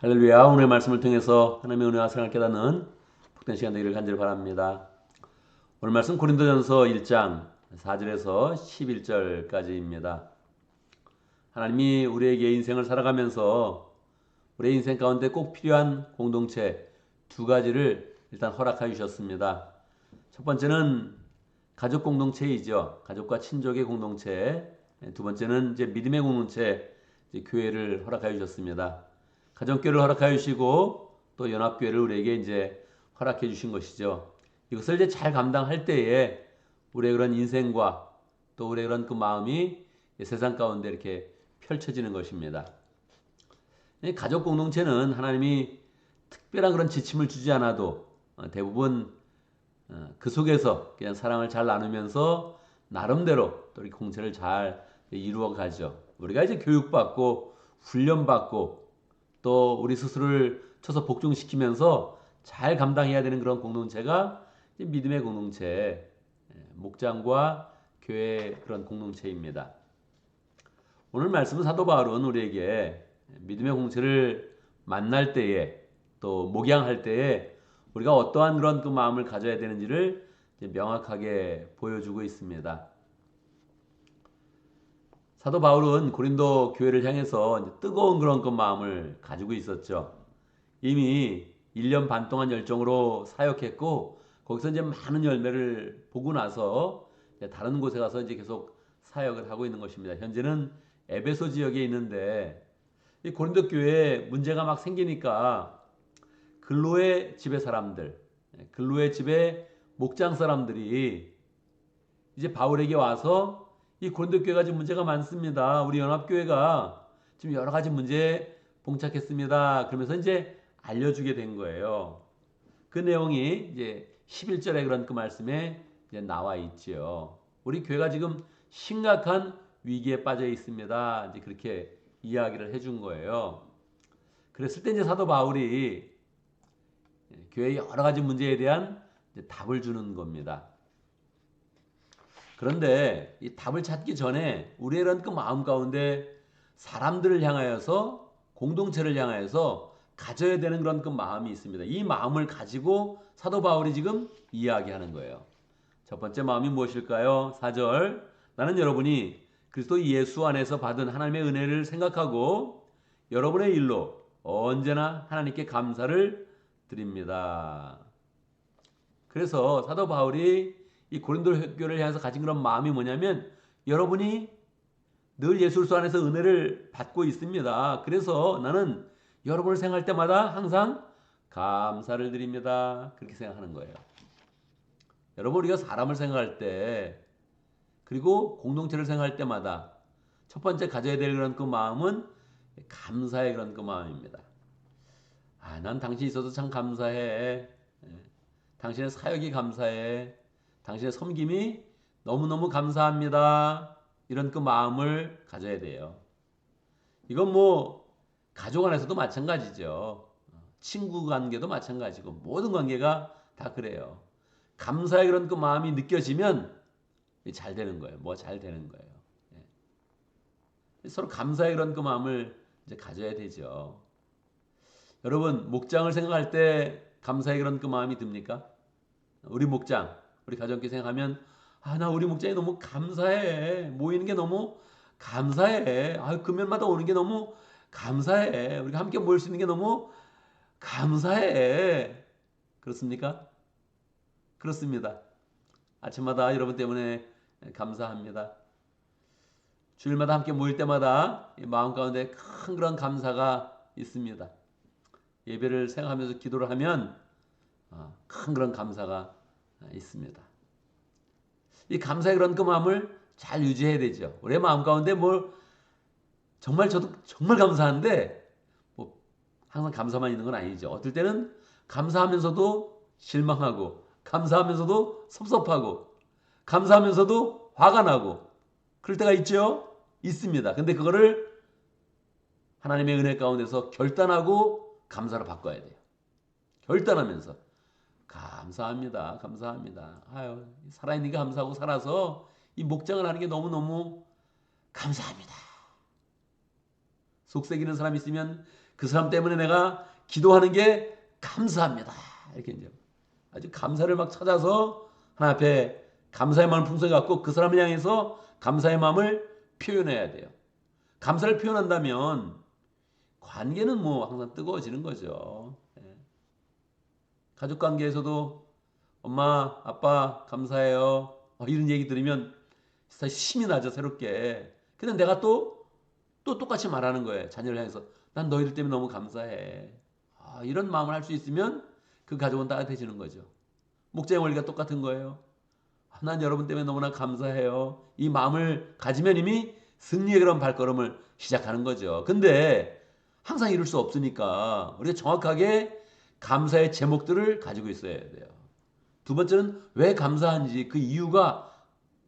할렐루야. 오늘 말씀을 통해서 하나님의 은혜와 사랑을 깨닫는 복된 시간 되기를 간절히 바랍니다. 오늘 말씀 고린도전서 1장 4절에서 11절까지입니다. 하나님이 우리에게 인생을 살아가면서 우리의 인생 가운데 꼭 필요한 공동체 두 가지를 일단 허락해 주셨습니다. 첫 번째는 가족 공동체이죠. 가족과 친족의 공동체. 두 번째는 이제 믿음의 공동체, 이제 교회를 허락해 주셨습니다. 가정교회를 허락해 주시고 또 연합교회를 우리에게 이제 허락해 주신 것이죠. 이것을 이제 잘 감당할 때에 우리의 그런 인생과 또 우리의 그런 그 마음이 세상 가운데 이렇게 펼쳐지는 것입니다. 가족 공동체는 하나님이 특별한 그런 지침을 주지 않아도 대부분 그 속에서 그냥 사랑을 잘 나누면서 나름대로 또 우리 공체를 잘 이루어 가죠. 우리가 이제 교육받고 훈련받고 또 우리 스스로를 쳐서 복종시키면서 잘 감당해야 되는 그런 공동체가 믿음의 공동체, 목장과 교회의 그런 공동체입니다. 오늘 말씀은 사도 바울은 우리에게 믿음의 공동체를 만날 때에 또 목양할 때에 우리가 어떠한 그런 그 마음을 가져야 되는지를 명확하게 보여주고 있습니다. 사도 바울은 고린도 교회를 향해서 뜨거운 그런 그 마음을 가지고 있었죠. 이미 1년 반 동안 열정으로 사역했고 거기서 이제 많은 열매를 보고 나서 다른 곳에 가서 이제 계속 사역을 하고 있는 것입니다. 현재는 에베소 지역에 있는데 이 고린도 교회에 문제가 막 생기니까 근로의 집의 사람들, 근로의 집의 목장 사람들이 이제 바울에게 와서 이 고린도 교회가 지금 문제가 많습니다. 우리 연합교회가 지금 여러 가지 문제에 봉착했습니다. 그러면서 이제 알려주게 된 거예요. 그 내용이 이제 11절에 그런 그 말씀에 이제 나와 있지요. 우리 교회가 지금 심각한 위기에 빠져 있습니다. 이제 그렇게 이야기를 해준 거예요. 그랬을 때 이제 사도 바울이 교회의 여러 가지 문제에 대한 답을 주는 겁니다. 그런데 이 답을 찾기 전에 우리의 이런 그 마음 가운데 사람들을 향하여서 공동체를 향하여서 가져야 되는 그런 그 마음이 있습니다. 이 마음을 가지고 사도 바울이 지금 이야기하는 거예요. 첫 번째 마음이 무엇일까요? 4절. 나는 여러분이 그리스도 예수 안에서 받은 하나님의 은혜를 생각하고 여러분의 일로 언제나 하나님께 감사를 드립니다. 그래서 사도 바울이 이 고린도 교회를 향해서 가진 그런 마음이 뭐냐면 여러분이 늘 예수 그리스도 안에서 은혜를 받고 있습니다. 그래서 나는 여러분을 생각할 때마다 항상 감사를 드립니다. 그렇게 생각하는 거예요. 여러분 우리가 사람을 생각할 때 그리고 공동체를 생각할 때마다 첫 번째 가져야 될 그런 그 마음은 감사의 그런 그 마음입니다. 아, 난 당신이 있어서 참 감사해. 당신의 사역이 감사해. 당신의 섬김이 너무너무 감사합니다. 이런 그 마음을 가져야 돼요. 이건 뭐 가족 안에서도 마찬가지죠. 친구 관계도 마찬가지고 모든 관계가 다 그래요. 감사의 그런 그 마음이 느껴지면 잘 되는 거예요. 뭐 잘 되는 거예요. 서로 감사의 그런 그 마음을 이제 가져야 되죠. 여러분 목장을 생각할 때 감사의 그런 그 마음이 듭니까? 우리 목장, 우리 가정교회 생각하면 아, 나 우리 목장이 너무 감사해. 모이는 게 너무 감사해. 아, 금요일마다 오는 게 너무 감사해. 우리가 함께 모일 수 있는 게 너무 감사해. 그렇습니까? 그렇습니다. 아침마다 여러분 때문에 감사합니다. 주일마다 함께 모일 때마다 마음 가운데 큰 그런 감사가 있습니다. 예배를 생각하면서 기도를 하면 큰 그런 감사가 있습니다. 이 감사의 그런 그 마음을 잘 유지해야 되죠. 우리의 마음 가운데 뭘 정말 저도 정말 감사한데 뭐 항상 감사만 있는 건 아니죠. 어떨 때는 감사하면서도 실망하고 감사하면서도 섭섭하고 감사하면서도 화가 나고 그럴 때가 있죠. 있습니다. 근데 그거를 하나님의 은혜 가운데서 결단하고 감사로 바꿔야 돼요. 결단하면서 감사합니다. 감사합니다. 아유, 살아있는 게 감사하고 살아서 이 목장을 하는 게 너무너무 감사합니다. 속삭이는 사람 있으면 그 사람 때문에 내가 기도하는 게 감사합니다. 이렇게 이제 아주 감사를 막 찾아서 하나님 앞에 감사의 마음을 풍성히 갖고 그 사람을 향해서 감사의 마음을 표현해야 돼요. 감사를 표현한다면 관계는 뭐 항상 뜨거워지는 거죠. 예. 가족 관계에서도 엄마, 아빠 감사해요. 이런 얘기 들으면 사실 힘이 나죠, 새롭게. 근데 내가 또 똑같이 말하는 거예요. 자녀를 향해서. 난 너희들 때문에 너무 감사해. 이런 마음을 할 수 있으면 그 가족은 따뜻해지는 거죠. 목자의 원리가 똑같은 거예요. 난 여러분 때문에 너무나 감사해요. 이 마음을 가지면 이미 승리의 그런 발걸음을 시작하는 거죠. 근데 항상 이룰 수 없으니까 우리가 정확하게 감사의 제목들을 가지고 있어야 돼요. 두 번째는 왜 감사한지 그 이유가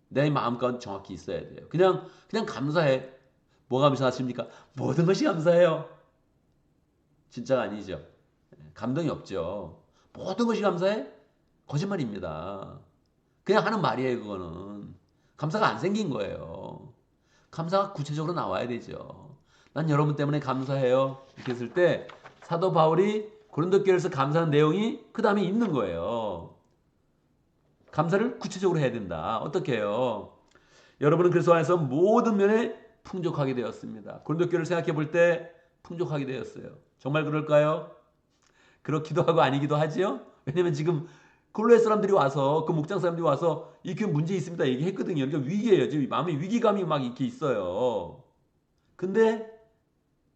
내 마음 가운데 정확히 있어야 돼요. 그냥 감사해. 뭐가 감사하십니까? 모든 것이 감사해요. 진짜가 아니죠. 감동이 없죠. 모든 것이 감사해? 거짓말입니다. 그냥 하는 말이에요, 그거는. 감사가 안 생긴 거예요. 감사가 구체적으로 나와야 되죠. 난 여러분 때문에 감사해요. 이렇게 했을 때 사도 바울이 고린도 교회에서 감사하는 내용이 그 다음에 있는 거예요. 감사를 구체적으로 해야 된다. 어떻게 해요? 여러분은 그리스도 안에서 모든 면에 풍족하게 되었습니다. 고린도 교회를 생각해 볼 때 풍족하게 되었어요. 정말 그럴까요? 그렇기도 하고 아니기도 하지요. 왜냐면 지금 골로의 사람들이 와서 그 목장 사람들이 와서 이 교회 문제 있습니다 얘기했거든요. 그러니까 위기예요. 지금 마음에 위기감이 막 이렇게 있어요. 근데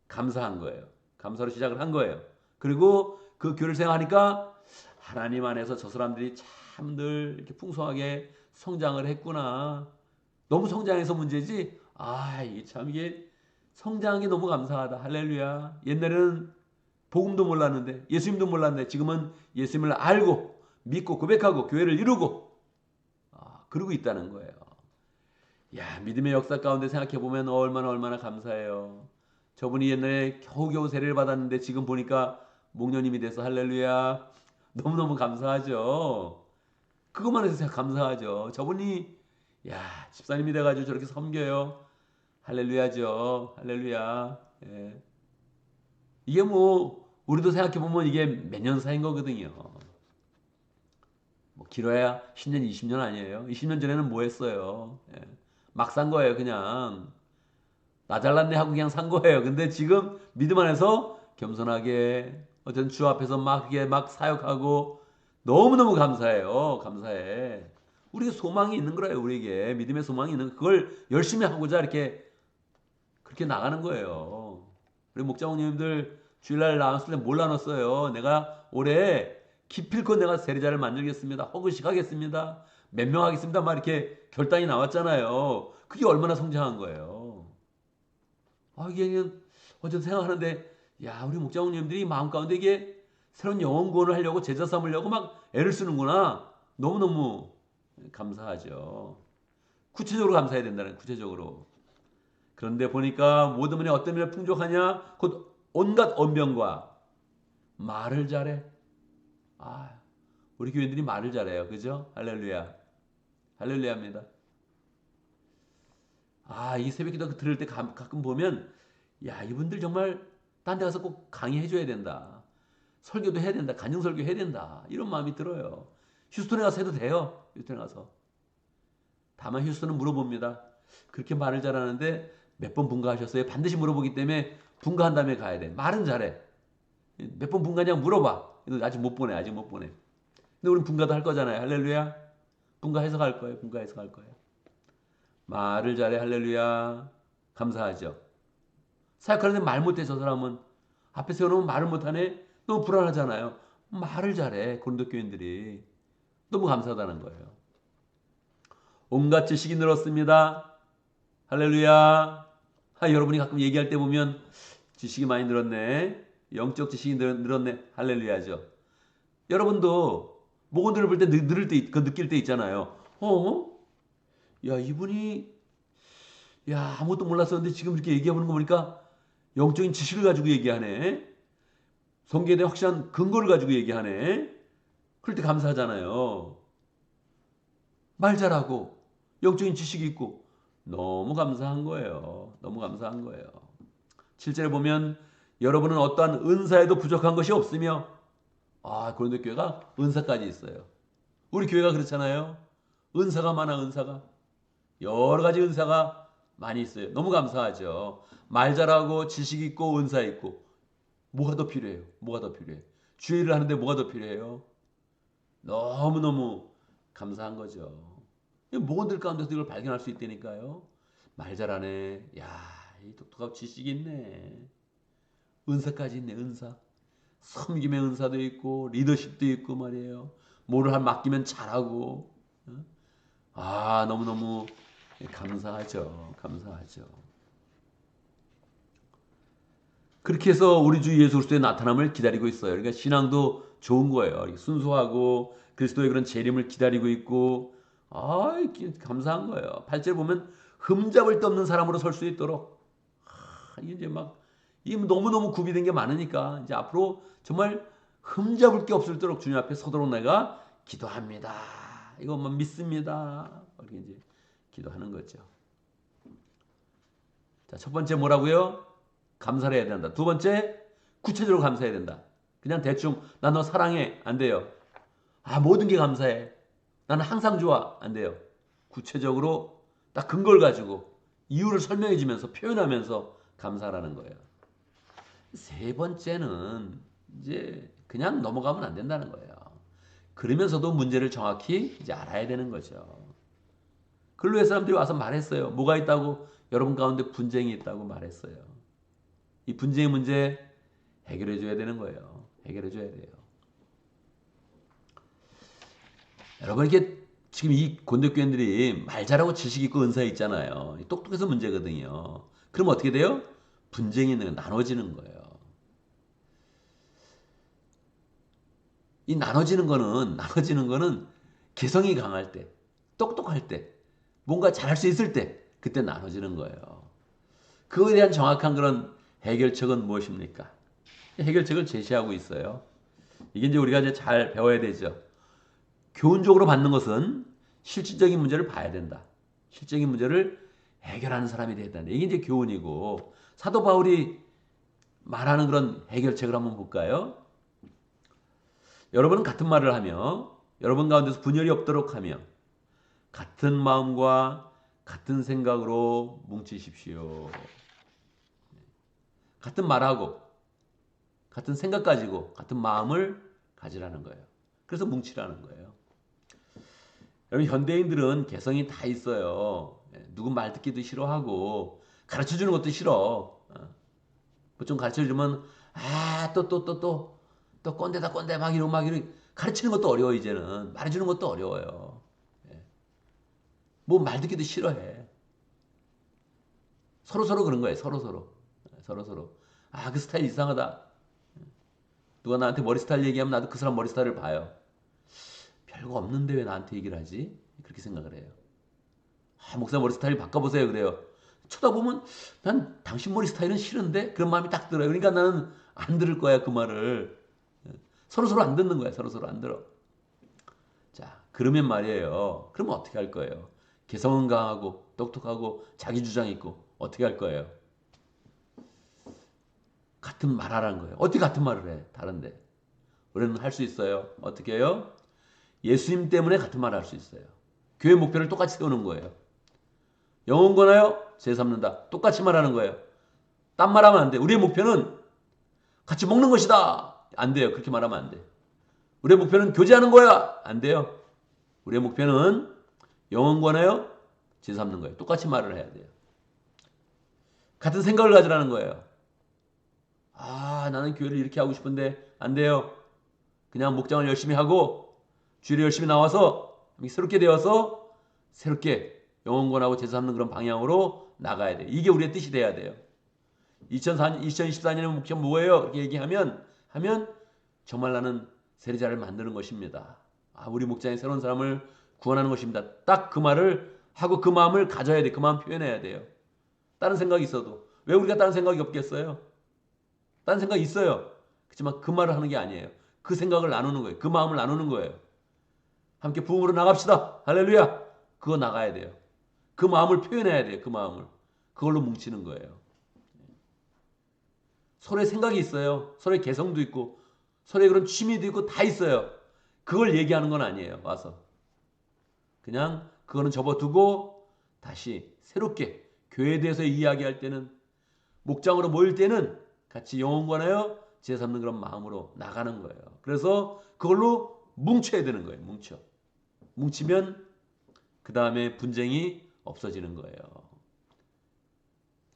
감사한 거예요. 감사로 시작을 한 거예요. 그리고 그 교회를 생각하니까 하나님 안에서 저 사람들이 참 늘 이렇게 풍성하게 성장을 했구나. 너무 성장해서 문제지. 이게 참 이게 성장한 게 너무 감사하다. 할렐루야. 옛날에는 복음도 몰랐는데 예수님도 몰랐는데 지금은 예수님을 알고 믿고 고백하고 교회를 이루고 그러고 있다는 거예요. 야, 믿음의 역사 가운데 생각해 보면 얼마나 감사해요. 저분이 옛날에 겨우겨우 세례를 받았는데 지금 보니까 목련님이 돼서 할렐루야. 너무너무 감사하죠. 그것만 해서 감사하죠. 저분이 집사님이 돼가지고 저렇게 섬겨요. 할렐루야죠. 할렐루야. 예. 이게 뭐 우리도 생각해 보면 이게 몇 년 사이인 거거든요. 뭐 길어야 10년, 20년 아니에요. 20년 전에는 뭐 했어요? 막 산 거예요, 그냥. 나 잘났네 하고 그냥 산 거예요. 근데 지금 믿음 안에서 겸손하게 어쨌든 주 앞에서 막 이게 막 사역하고 너무너무 감사해요. 감사해. 우리가 소망이 있는 거예요, 우리에게. 믿음의 소망이 있는 그걸 열심히 하고자 이렇게 그렇게 나가는 거예요. 우리 목장님들 주일날 나왔을 때 뭘 나눴어요? 내가 올해 기필코 내가 세례자를 만들겠습니다. 허그식 하겠습니다. 몇 명 하겠습니다. 막 이렇게 결단이 나왔잖아요. 그게 얼마나 성장한 거예요. 이게 어쨌든 생각하는데 우리 목장님들이 마음 가운데 이게 새로운 영혼 구원을 하려고 제자 삼으려고 막 애를 쓰는구나. 너무너무 감사하죠. 구체적으로 감사해야 된다는 구체적으로. 그런데 보니까 모든 면에 어떤 면에 풍족하냐? 곧 온갖 언변과 말을 잘해. 우리 교인들이 말을 잘해요. 그죠? 할렐루야. 할렐루야입니다. 이 새벽 기도 들을 때 가끔 보면 이분들 정말 딴 데 가서 꼭 강의해 줘야 된다. 설교도 해야 된다. 간증 설교 해야 된다. 이런 마음이 들어요. 휴스턴에 가서 해도 돼요. 휴스턴에 가서. 다만 휴스턴은 물어봅니다. 그렇게 말을 잘하는데 몇 번 분가하셨어요? 반드시 물어보기 때문에 분가한 다음에 가야 돼. 말은 잘해. 몇 번 분가냐고 물어봐. 아직 못 보내. 아직 못 보내. 근데 우리는 분가도 할 거잖아요. 할렐루야. 분가해서 갈 거예요. 분가해서 갈 거예요. 말을 잘해. 할렐루야. 감사하죠. 사역하는데 말 못해. 저 사람은 앞에 세워놓으면 말을 못하네. 너무 불안하잖아요. 말을 잘해. 고린도 교인들이. 너무 감사하다는 거예요. 온갖 지식이 늘었습니다. 할렐루야. 여러분이 가끔 얘기할 때 보면 지식이 많이 늘었네. 영적 지식이 늘었네. 할렐루야죠. 여러분도 목원들을 볼 때 늘을 때, 느낄 때 있잖아요. 이분이 아무것도 몰랐었는데 지금 이렇게 얘기하는 거 보니까 영적인 지식을 가지고 얘기하네. 성경에 대한 확실한 근거를 가지고 얘기하네. 그럴 때 감사하잖아요. 말 잘하고 영적인 지식이 있고 너무 감사한 거예요. 너무 감사한 거예요. 7절에 보면 여러분은 어떠한 은사에도 부족한 것이 없으며, 고린도 교회가 은사까지 있어요. 우리 교회가 그렇잖아요. 은사가 많아, 은사가. 여러 가지 은사가 많이 있어요. 너무 감사하죠. 말 잘하고 지식 있고 은사 있고. 뭐가 더 필요해요? 뭐가 더 필요해? 주의 일을 하는데 뭐가 더 필요해요? 너무너무 감사한 거죠. 모건들 가운데서 이걸 발견할 수 있다니까요. 말 잘하네. 야, 이 똑똑하고 지식이 있네. 은사까지 있네, 은사. 섬김의 은사도 있고 리더십도 있고 말이에요. 뭐를 맡기면 잘하고. 너무너무 감사하죠. 감사하죠. 그렇게 해서 우리 주 예수 그리스도의 나타남을 기다리고 있어요. 그러니까 신앙도 좋은 거예요. 순수하고 그리스도의 그런 재림을 기다리고 있고, 감사한 거예요. 8절 보면 흠잡을 데 없는 사람으로 설 수 있도록. 이제 막 이 너무너무 구비된 게 많으니까 이제 앞으로 정말 흠잡을 게 없을도록 주님 앞에 서도록 내가 기도합니다. 이것만 믿습니다. 이렇게 이제 기도하는 거죠. 자, 첫 번째 뭐라고요? 감사를 해야 된다. 두 번째, 구체적으로 감사해야 된다. 그냥 대충 나 너 사랑해 안 돼요. 모든 게 감사해. 나는 항상 좋아 안 돼요. 구체적으로 딱 근거를 가지고 이유를 설명해 주면서 표현하면서 감사라는 거예요. 세 번째는 이제 그냥 넘어가면 안 된다는 거예요. 그러면서도 문제를 정확히 이제 알아야 되는 거죠. 근로의 사람들이 와서 말했어요. 뭐가 있다고? 여러분 가운데 분쟁이 있다고 말했어요. 이 분쟁의 문제 해결해 줘야 되는 거예요. 해결해 줘야 돼요. 여러분, 이게 지금 이 고린도교인들이 말 잘하고 지식 있고 은사 있잖아요. 똑똑해서 문제거든요. 그럼 어떻게 돼요? 분쟁이 나눠지는 거예요. 이 나눠지는 거는 개성이 강할 때, 똑똑할 때, 뭔가 잘할 수 있을 때, 그때 나눠지는 거예요. 그거에 대한 정확한 그런 해결책은 무엇입니까? 해결책을 제시하고 있어요. 이게 이제 우리가 이제 잘 배워야 되죠. 교훈적으로 받는 것은 실질적인 문제를 봐야 된다. 실질적인 문제를 해결하는 사람이 돼야 된다. 이게 이제 교훈이고, 사도 바울이 말하는 그런 해결책을 한번 볼까요? 여러분은 같은 말을 하며 여러분 가운데서 분열이 없도록 하며 같은 마음과 같은 생각으로 뭉치십시오. 같은 말하고 같은 생각 가지고 같은 마음을 가지라는 거예요. 그래서 뭉치라는 거예요. 여러분, 현대인들은 개성이 다 있어요. 누구 말 듣기도 싫어하고 가르쳐주는 것도 싫어. 뭐 좀 가르쳐주면 또 꼰대다 꼰대 막 이러고 가르치는 것도 어려워. 이제는 말해주는 것도 어려워요. 뭐 말 듣기도 싫어해. 서로 그런 거예요. 서로. 그 스타일 이상하다. 누가 나한테 머리 스타일 얘기하면 나도 그 사람 머리 스타일을 봐요. 별거 없는데 왜 나한테 얘기를 하지? 그렇게 생각을 해요. 목사 머리 스타일 바꿔보세요. 그래요. 쳐다보면 난 당신 머리 스타일은 싫은데? 그런 마음이 딱 들어요. 그러니까 나는 안 들을 거야, 그 말을. 서로 안 듣는 거야. 서로 안 들어. 자, 그러면 말이에요. 그러면 어떻게 할 거예요? 개성은 강하고 똑똑하고 자기 주장 있고 어떻게 할 거예요? 같은 말 하라는 거예요. 어떻게 같은 말을 해? 다른데. 우리는 할 수 있어요. 어떻게 해요? 예수님 때문에 같은 말을 할 수 있어요. 교회 목표를 똑같이 세우는 거예요. 영혼 권하여 제 삼는다. 똑같이 말하는 거예요. 딴 말하면 안 돼. 우리의 목표는 같이 먹는 것이다. 안 돼요. 그렇게 말하면 안 돼. 우리의 목표는 교제하는 거야. 안 돼요. 우리의 목표는 영혼 권하여 제 삼는 거예요. 똑같이 말을 해야 돼요. 같은 생각을 가지라는 거예요. 나는 교회를 이렇게 하고 싶은데 안 돼요. 그냥 목장을 열심히 하고 주일에 열심히 나와서 새롭게 되어서 새롭게 영혼권하고 제사 삼는 그런 방향으로 나가야 돼요. 이게 우리의 뜻이 돼야 돼요. 2024년의 목표 뭐예요? 이렇게 얘기하면 정말 나는 세례자를 만드는 것입니다. 우리 목장의 새로운 사람을 구원하는 것입니다. 딱 그 말을 하고 그 마음을 가져야 돼. 그 마음 표현해야 돼요. 다른 생각이 있어도. 왜 우리가 다른 생각이 없겠어요? 다른 생각이 있어요. 그렇지만 그 말을 하는 게 아니에요. 그 생각을 나누는 거예요. 그 마음을 나누는 거예요. 함께 부흥으로 나갑시다. 할렐루야. 그거 나가야 돼요. 그 마음을 표현해야 돼요. 그 마음을. 그걸로 뭉치는 거예요. 서로의 생각이 있어요. 서로의 개성도 있고 서로의 그런 취미도 있고 다 있어요. 그걸 얘기하는 건 아니에요. 와서 그냥 그거는 접어두고 다시 새롭게 교회에 대해서 이야기할 때는, 목장으로 모일 때는 같이 영혼 관하여 제 삼는 그런 마음으로 나가는 거예요. 그래서 그걸로 뭉쳐야 되는 거예요. 뭉치면 그 다음에 분쟁이 없어지는 거예요.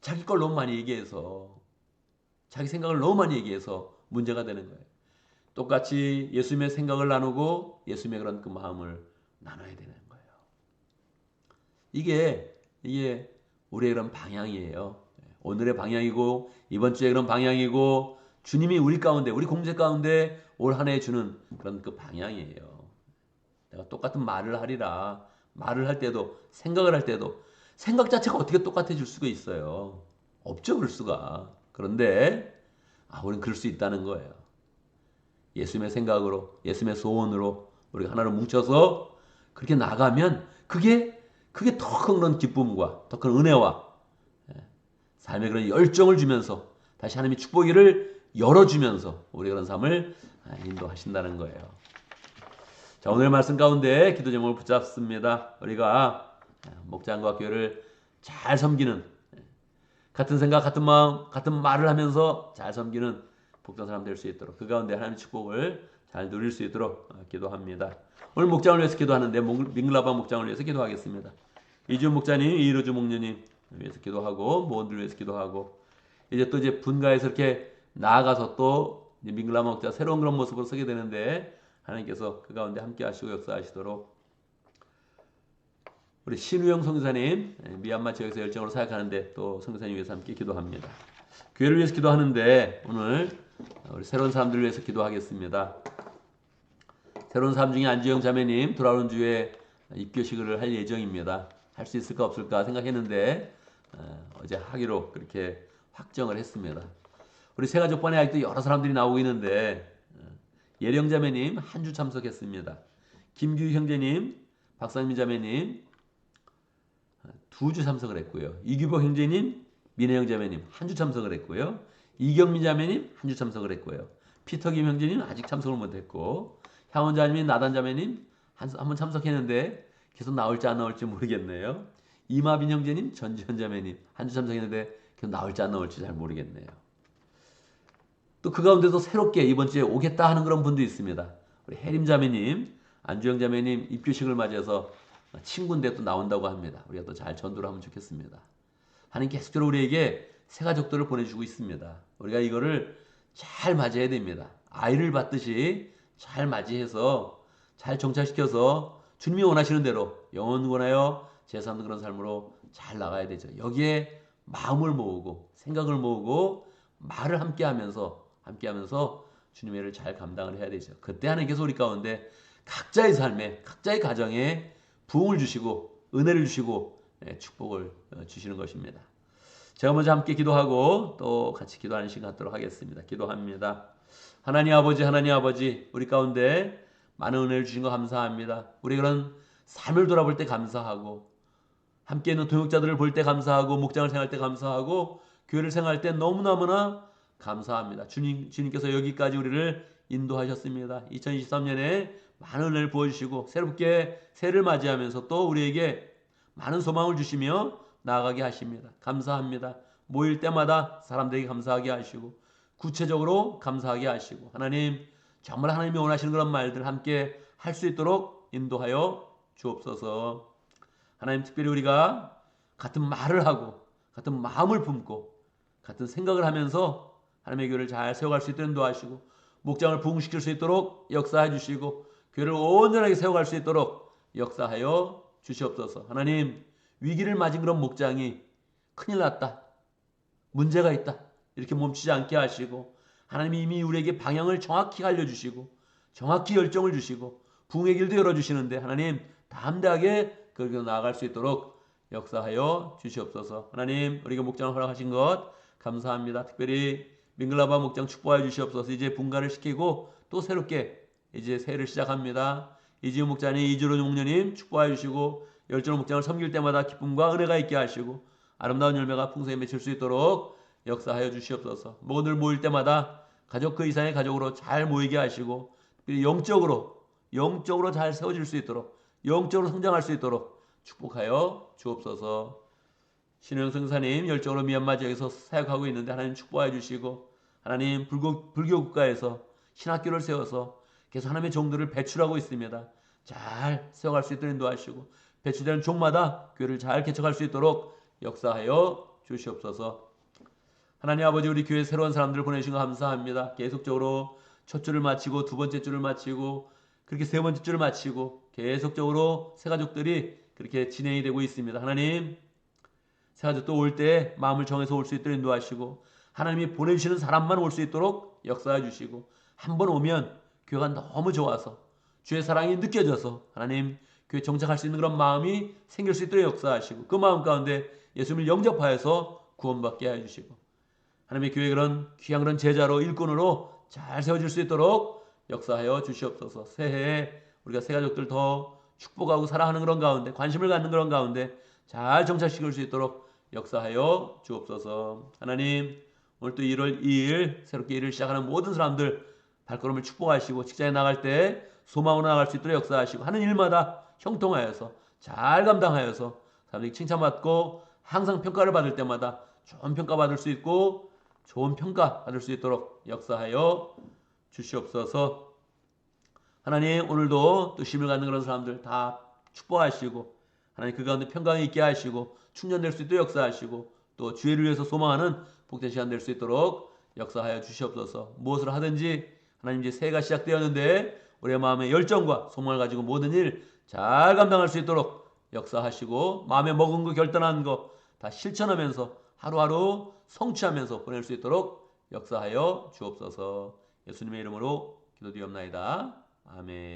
자기 걸 너무 많이 얘기해서, 자기 생각을 너무 많이 얘기해서 문제가 되는 거예요. 똑같이 예수님의 생각을 나누고 예수님의 그런 그 마음을 나눠야 되는 거예요. 이게 우리의 그런 방향이에요. 오늘의 방향이고 이번 주에 그런 방향이고 주님이 우리 가운데, 우리 공동체 가운데 올 한 해 주는 그런 그 방향이에요. 내가 똑같은 말을 하리라. 말을 할 때도, 생각을 할 때도 생각 자체가 어떻게 똑같아질 수가 있어요? 없죠, 그럴 수가. 그런데 우리는 그럴 수 있다는 거예요. 예수님의 생각으로, 예수님의 소원으로 우리가 하나로 뭉쳐서 그렇게 나가면 그게 더 큰 그런 기쁨과 더 큰 은혜와 삶의 그런 열정을 주면서 다시 하나님의 축복을 열어주면서 우리 그런 삶을 인도하신다는 거예요. 자, 오늘 말씀 가운데 기도 제목을 붙잡습니다. 우리가 목장과 교회를 잘 섬기는, 같은 생각, 같은 마음, 같은 말을 하면서 잘 섬기는 복된 사람 될 수 있도록, 그 가운데 하나님의 축복을 잘 누릴 수 있도록 기도합니다. 오늘 목장을 위해서 기도하는데 밍글라바 목장을 위해서 기도하겠습니다. 이준 목자님, 이루주 목녀님 위해서 기도하고, 모원들 위해서 기도하고, 이제 분가해서 이렇게 나아가서 또 밍글라바 목자 새로운 그런 모습으로 서게 되는데 하나님께서 그 가운데 함께 하시고 역사하시도록, 우리 신우영 선교사님 미얀마 지역에서 열정으로 사역하는데 또 선교사님 위해서 함께 기도합니다. 교회를 위해서 기도하는데 오늘 우리 새로운 사람들을 위해서 기도하겠습니다. 새로운 사람 중에 안주영 자매님 돌아오는 주에 입교식을 할 예정입니다. 할 수 있을까 없을까 생각했는데 어제 하기로 그렇게 확정을 했습니다. 우리 새가족반에 아직도 여러 사람들이 나오고 있는데 예령 자매님 한 주 참석했습니다. 김규 형제님, 박상민 자매님 2주 참석을 했고요. 이규복 형제님, 민혜영 자매님 한 주 참석을 했고요. 이경민 자매님 한 주 참석을 했고요. 피터김 형제님 아직 참석을 못했고, 향원 자매님, 나단 자매님 한 번 참석했는데 계속 나올지 안 나올지 모르겠네요. 이마빈 형제님, 전지현 자매님 한 주 참석했는데 계속 나올지 안 나올지 잘 모르겠네요. 또 그 가운데도 새롭게 이번 주에 오겠다 하는 그런 분도 있습니다. 우리 혜림 자매님, 안주영 자매님 입교식을 맞이해서 친구인데 또 나온다고 합니다. 우리가 또 잘 전도를 하면 좋겠습니다. 하나님 계속적으로 우리에게 새 가족들을 보내주고 있습니다. 우리가 이거를 잘 맞이해야 됩니다. 아이를 받듯이 잘 맞이해서 잘 정착시켜서 주님이 원하시는 대로 영원권하여 제3는 그런 삶으로 잘 나가야 되죠. 여기에 마음을 모으고 생각을 모으고 말을 함께하면서 주님의 일을 잘 감당을 해야 되죠. 그때 하나님께서 우리 가운데 각자의 삶에, 각자의 가정에 부흥을 주시고 은혜를 주시고 축복을 주시는 것입니다. 제가 먼저 함께 기도하고 또 같이 기도하는 시간 갖도록 하겠습니다. 기도합니다. 하나님 아버지, 우리 가운데 많은 은혜를 주신 거 감사합니다. 우리 그런 삶을 돌아볼 때 감사하고, 함께 있는 동역자들을 볼 때 감사하고, 목장을 생활할 때 감사하고, 교회를 생활할 때 너무너무나 감사합니다. 주님께서 여기까지 우리를 인도하셨습니다. 2023년에 많은 은혜를 부어주시고 새롭게 새해를 맞이하면서 또 우리에게 많은 소망을 주시며 나아가게 하십니다. 감사합니다. 모일 때마다 사람들에게 감사하게 하시고 구체적으로 감사하게 하시고, 하나님 정말 하나님이 원하시는 그런 말들 함께 할 수 있도록 인도하여 주옵소서. 하나님, 특별히 우리가 같은 말을 하고 같은 마음을 품고 같은 생각을 하면서 하나님의 교회를 잘 세워갈 수 있도록 인도하시고, 목장을 부흥시킬 수 있도록 역사해 주시고, 교회를 온전하게 세워갈 수 있도록 역사하여 주시옵소서. 하나님, 위기를 맞은 그런 목장이 큰일 났다, 문제가 있다 이렇게 멈추지 않게 하시고, 하나님이 이미 우리에게 방향을 정확히 알려주시고 정확히 열정을 주시고 부흥의 길도 열어주시는데, 하나님 담대하게 그렇게 나아갈 수 있도록 역사하여 주시옵소서. 하나님, 우리에게 목장을 허락하신 것 감사합니다. 특별히 밍글라바 목장 축복하여 주시옵소서. 이제 분가를 시키고 또 새롭게 이제 새해를 시작합니다. 이지훈 목자님, 이주로 목녀님 축복하여 주시고 열정 목장을 섬길 때마다 기쁨과 은혜가 있게 하시고 아름다운 열매가 풍성히 맺힐 수 있도록 역사하여 주시옵소서. 모두들 모일 때마다 가족 그 이상의 가족으로 잘 모이게 하시고 영적으로 잘 세워질 수 있도록 영적으로 성장할 수 있도록 축복하여 주옵소서. 신영 성사님 열정으로 미얀마 지역에서 사역하고 있는데 하나님 축복하여 주시고 하나님 불교 국가에서 신학교를 세워서 계속 하나님의 종들을 배출하고 있습니다. 잘 세워갈 수 있도록 인도하시고 배출되는 종마다 교회를 잘 개척할 수 있도록 역사하여 주시옵소서. 하나님 아버지 우리 교회 새로운 사람들을 보내주신 거 감사합니다. 계속적으로 첫 줄을 마치고 두 번째 줄을 마치고 그렇게 세 번째 줄을 마치고 계속적으로 새 가족들이 그렇게 진행이 되고 있습니다. 하나님 새 가족도 올 때 마음을 정해서 올 수 있도록 인도하시고 하나님이 보내주시는 사람만 올 수 있도록 역사해 주시고 한 번 오면 교회가 너무 좋아서 주의 사랑이 느껴져서 하나님 교회 정착할 수 있는 그런 마음이 생길 수 있도록 역사하시고 그 마음 가운데 예수님을 영접하여서 구원받게 해주시고 하나님의 교회 그런 귀한 그런 제자로 일꾼으로 잘 세워질 수 있도록 역사하여 주시옵소서. 새해에 우리가 새 가족들 더 축복하고 사랑하는 그런 가운데 관심을 갖는 그런 가운데 잘 정착시킬 수 있도록 역사하여 주옵소서. 하나님 오늘 또 1월 2일 새롭게 일을 시작하는 모든 사람들 발걸음을 축복하시고 직장에 나갈 때 소망으로 나갈 수 있도록 역사하시고 하는 일마다 형통하여서 잘 감당하여서 사람들이 칭찬받고 항상 평가를 받을 때마다 좋은 평가 받을 수 있고 좋은 평가 받을 수 있도록 역사하여 주시옵소서. 하나님 오늘도 또 힘을 갖는 그런 사람들 다 축복하시고 하나님 그 가운데 평강이 있게 하시고 충전될 수 있도록 역사하시고 또 주의를 위해서 소망하는 복된 시간 될 수 있도록 역사하여 주시옵소서. 무엇을 하든지 하나님 이제 새해가 시작되었는데 우리의 마음의 열정과 소망을 가지고 모든 일 잘 감당할 수 있도록 역사하시고 마음에 먹은 거 결단한 거 다 실천하면서 하루하루 성취하면서 보낼 수 있도록 역사하여 주옵소서. 예수님의 이름으로 기도드리옵나이다. 아멘.